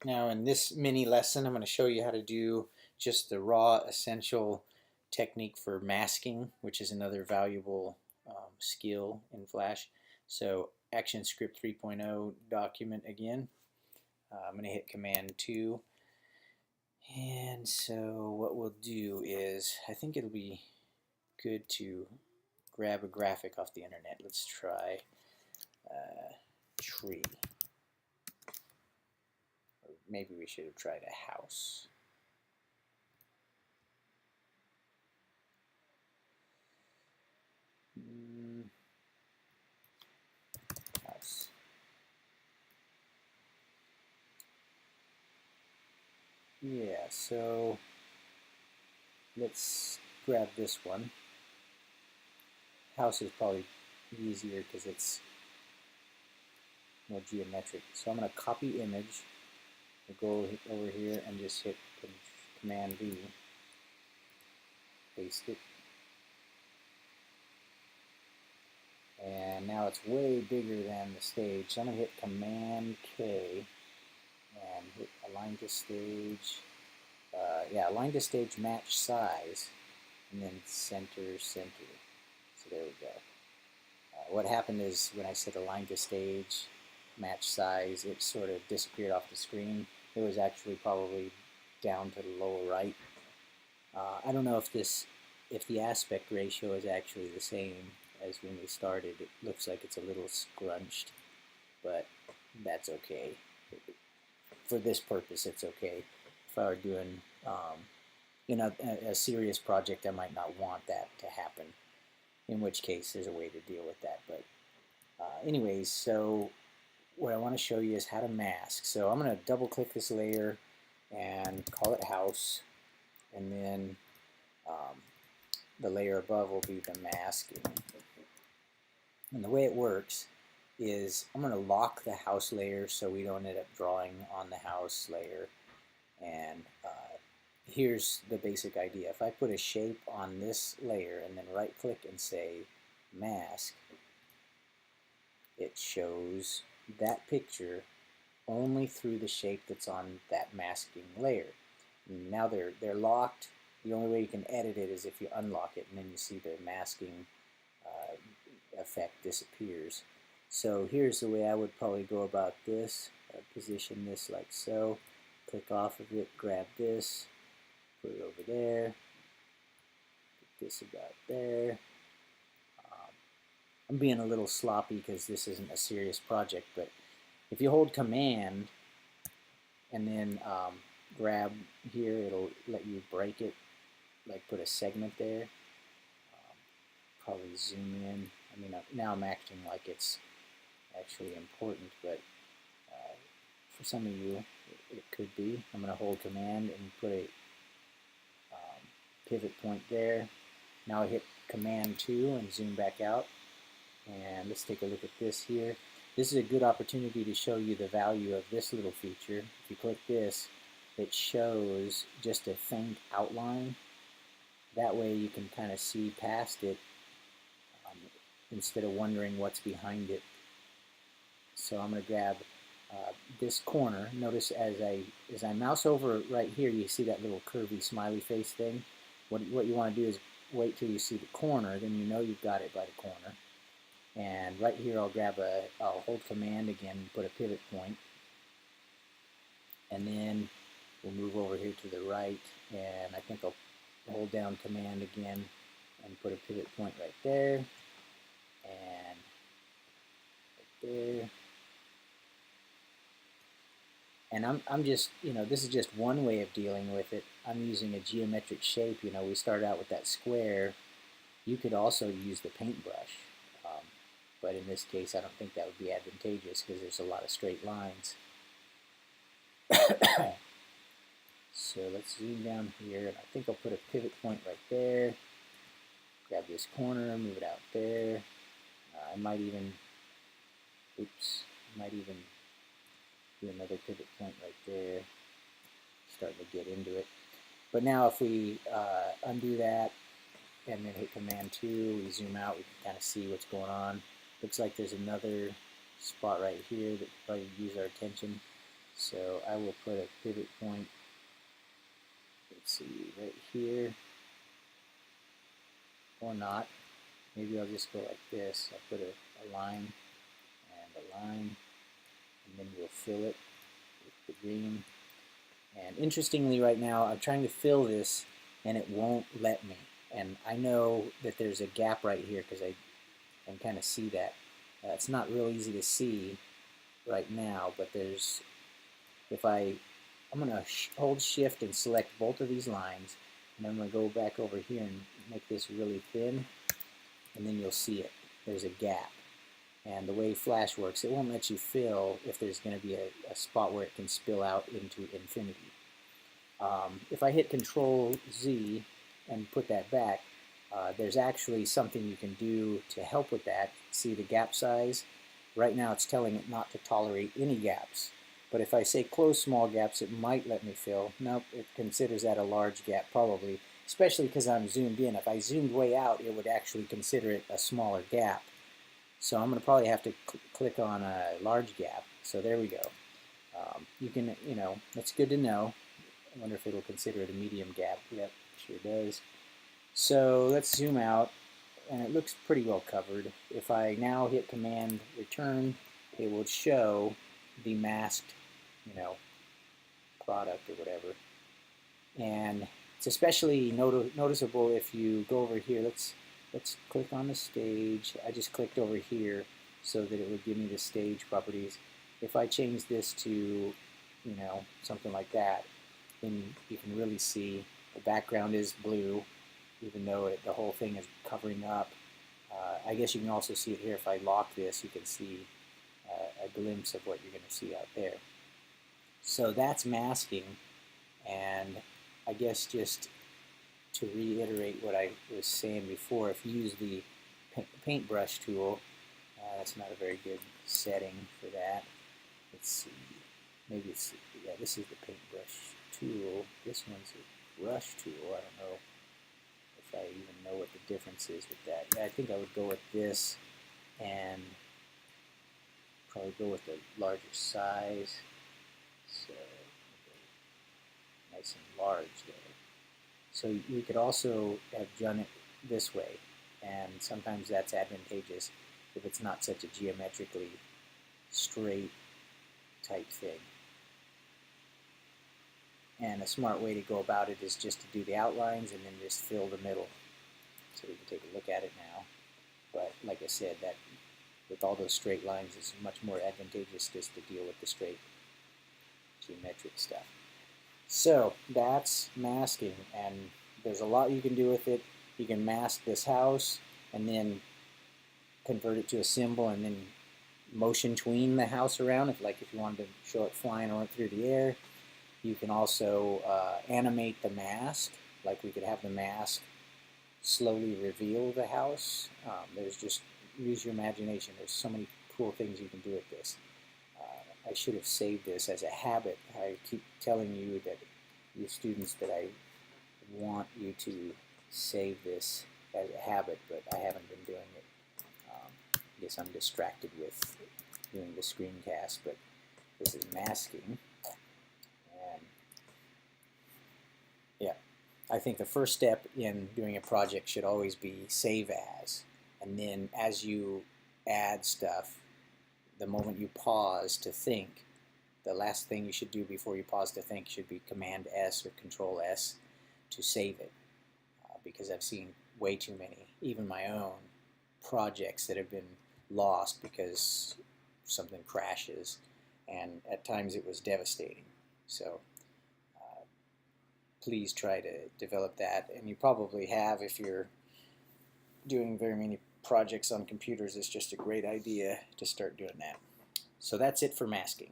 Now in this mini lesson I'm going to show you how to do just the raw essential technique for masking, which is another valuable skill in Flash. So Action Script 3.0 document again. I'm going to hit Command 2. And so what we'll do is, I think it'll be good to grab a graphic off the internet. Let's try tree. Or maybe we should have tried a house. House. Yeah, so let's grab this one. House is probably easier because it's more geometric. So I'm going to copy image. We'll go over here and just hit Command V. Paste it. And now it's way bigger than the stage. So I'm going to hit Command K and hit Align to Stage. Align to Stage Match Size. And then Center, Center. So there we go. What happened is when I said Align to Stage Match Size, it sort of disappeared off the screen. It was actually probably down to the lower right. I don't know if the aspect ratio is actually the same as when we started. It looks like it's a little scrunched, but that's okay. For this purpose, it's okay. If I were doing, a serious project, I might not want that to happen. In which case, there's a way to deal with that. But anyways, so what I want to show you is how to mask. So I'm going to double click this layer and call it house, and then the layer above will be the masking. And the way it works is I'm going to lock the house layer so we don't end up drawing on the house layer. And here's the basic idea. If I put a shape on this layer and then right click and say mask, it shows that picture only through the shape that's on that masking layer. Now they're locked. The only way you can edit it is if you unlock it, and then you see the masking effect disappears. So here's the way I would probably go about this. Position this like so. Click off of it, grab this, put it over there, put this about there. I'm being a little sloppy because this isn't a serious project, but if you hold Command and then grab here, it'll let you break it, like put a segment there. Probably zoom in. I mean, now I'm acting like it's actually important, but for some of you, it could be. I'm going to hold Command and put a pivot point there. Now I hit Command 2 and zoom back out. And let's take a look at this here. This is a good opportunity to show you the value of this little feature. If you click this, it shows just a faint outline. That way you can kind of see past it instead of wondering what's behind it. So I'm going to grab this corner. Notice as I mouse over right here, you see that little curvy smiley face thing. What you want to do is wait till you see the corner, then you know you've got it by the corner. And right here I'll hold Command again and put a pivot point. And then we'll move over here to the right, and I think I'll hold down Command again and put a pivot point right there. And right there. And I'm just, this is just one way of dealing with it. I'm using a geometric shape. We started out with that square. You could also use the paintbrush. But in this case, I don't think that would be advantageous because there's a lot of straight lines. So let's zoom down here, and I think I'll put a pivot point right there. Grab this corner, move it out there. I might even do another pivot point right there. Starting to get into it. But now if we undo that and then hit Command 2, we zoom out, we can kind of see what's going on. Looks like there's another spot right here that could probably use our attention. So I will put a pivot point, let's see, right here, or not. Maybe I'll just go like this. I'll put a line and a line, and then we'll fill it with the green. And interestingly right now, I'm trying to fill this, and it won't let me. And I know that there's a gap right here because I can kind of see that. It's not real easy to see right now, but there's, I'm going to hold shift and select both of these lines, and I'm going to go back over here and make this really thin, and then you'll see it. There's a gap. And the way Flash works, it won't let you fill if there's going to be a spot where it can spill out into infinity. If I hit Control Z and put that back, there's actually something you can do to help with that. See the gap size? Right now it's telling it not to tolerate any gaps. But if I say close small gaps, it might let me fill. Nope, it considers that a large gap probably, especially because I'm zoomed in. If I zoomed way out, it would actually consider it a smaller gap. So I'm going to probably have to click on a large gap. So there we go. You can, that's good to know. I wonder if it'll consider it a medium gap. Yep, sure does. So let's zoom out, and it looks pretty well covered. If I now hit Command Return, it will show the masked, product or whatever. And it's especially noticeable if you go over here. Let's click on the stage. I just clicked over here so that it would give me the stage properties. If I change this to, something like that, then you can really see the background is blue, even though the whole thing is covering up. I guess you can also see it here. If I lock this, you can see a glimpse of what you're going to see out there. So that's masking, and I guess just to reiterate what I was saying before, if you use the paintbrush tool, that's not a very good setting for that. Let's see, maybe it's, yeah, this is the paintbrush tool. This one's a brush tool. I don't know if I even know what the difference is with that. Yeah, I think I would go with this and probably go with the larger size. So nice and large there. So you could also have done it this way, and sometimes that's advantageous if it's not such a geometrically straight type thing. And a smart way to go about it is just to do the outlines and then just fill the middle. So we can take a look at it now. But like I said, that with all those straight lines, it's much more advantageous just to deal with the straight geometric stuff. So that's masking, and there's a lot you can do with it. You can mask this house and then convert it to a symbol and then motion tween the house around, if you wanted to show it flying around through the air. You can also animate the mask, like we could have the mask slowly reveal the house. There's just, use your imagination. There's so many cool things you can do with this. I should have saved this as a habit. I keep telling you that, you students, that I want you to save this as a habit, but I haven't been doing it. I guess I'm distracted with doing the screencast, but this is masking. And yeah, I think the first step in doing a project should always be save as. And then as you add stuff, the moment you pause to think, the last thing you should do before you pause to think should be Command S or Control S to save it. Because I've seen way too many, even my own, projects that have been lost because something crashes, and at times it was devastating. So please try to develop that, and you probably have if you're doing very many projects on computers. It's just a great idea to start doing that. So that's it for masking.